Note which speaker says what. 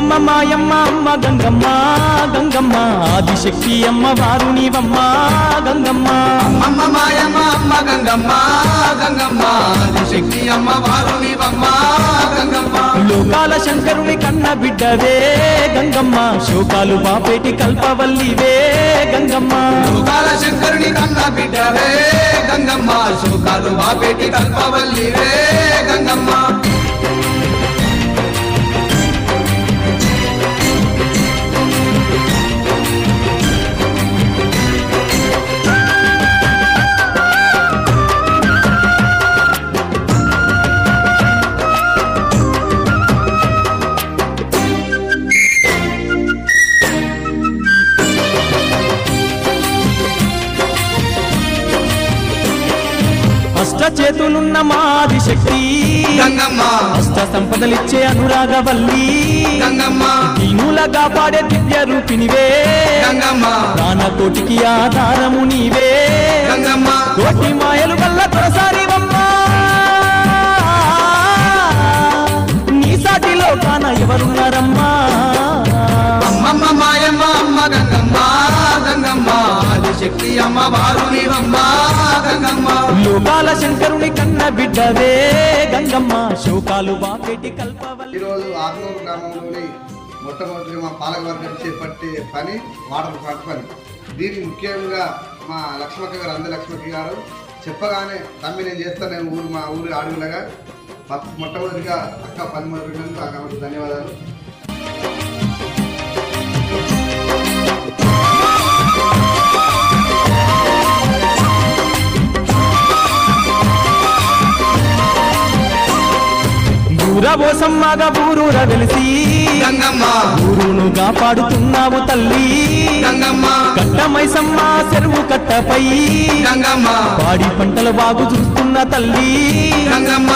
Speaker 1: అమ్మమ్మ మాయమ్మ అమ్మ గంగమ్మ గంగమ్మ ఆదిశక్తి అమ్మ వారు నీవమ్మ గంగమ్మ
Speaker 2: అమ్మమ్మ మాయమ్మ అమ్మ గంగమ్మ గంగమ్మ ఆదిశక్తి అమ్మ వారు నీవమ్మ గంగమ్మ
Speaker 1: లోకాల శంకరుని కన్న బిడ్డవే గంగమ్మ శోకాలు బాపేటి కల్పవల్లివే గంగమ్మ
Speaker 2: లోకాల శంకరుని కన్న బిడ్డవే గంగమ్మ శోకాలు బాపేటి కల్పవల్లివే గంగమ్మ
Speaker 1: చేతులున్న మాది శక్తి
Speaker 2: గంగమ్మ
Speaker 1: అష్ట సంపదలిచ్చే అనురాగవల్లి
Speaker 2: గంగమ్మ
Speaker 1: దీనులగా పాడే దివ్య రూపినివే
Speaker 2: గంగమ్మ
Speaker 1: ప్రాణకోటికి ఆధారము నీవే
Speaker 2: గంగమ్మ
Speaker 1: కోటి మాయలు వల్ల తొలసారివమ్మ నీ సాటిలో కాన ఎవరున్నారమ్మా
Speaker 2: అమ్మమ్మ మాయమ్మ అమ్మ గంగమ్మ గంగమ్మ ఆదిశక్తి అమ్మ వారు నీవమ్మ గంగమ్మ
Speaker 1: లోకాల శంకరుని కన్న బిడ్డవే గంగమ్మ శోకాలు బాపేటి కల్పవల్లి.
Speaker 3: ఈరోజు ఆర్నూరు గ్రామంలోని మొట్టమొదటి మా పాలకవర్గం చేపట్టే పని వాటర్ ప్లాంట్ పని. దీన్ని ముఖ్యంగా మా లక్ష్మక్క గారు అంద లక్ష్మక్క గారు చెప్పగానే తమ్మి నేను చేస్తాను మా ఊరి ఆడవిలగా మొట్టమొదటిగా అక్క పని మొదలుపెట్టినందుకు ఆమెకు ధన్యవాదాలు.
Speaker 1: ఊరబోసమ్మగా ఊరూర వెలిసి
Speaker 2: గంగమ్మ
Speaker 1: ఊరును కాపాడుతున్నావు తల్లి
Speaker 2: గంగమ్మ
Speaker 1: కట్టమైసమ్మ చెరువు కట్టపై
Speaker 2: గంగమ్మ
Speaker 1: పాడి పంటల బాగు చూస్తున్న తల్లి
Speaker 2: గంగమ్మ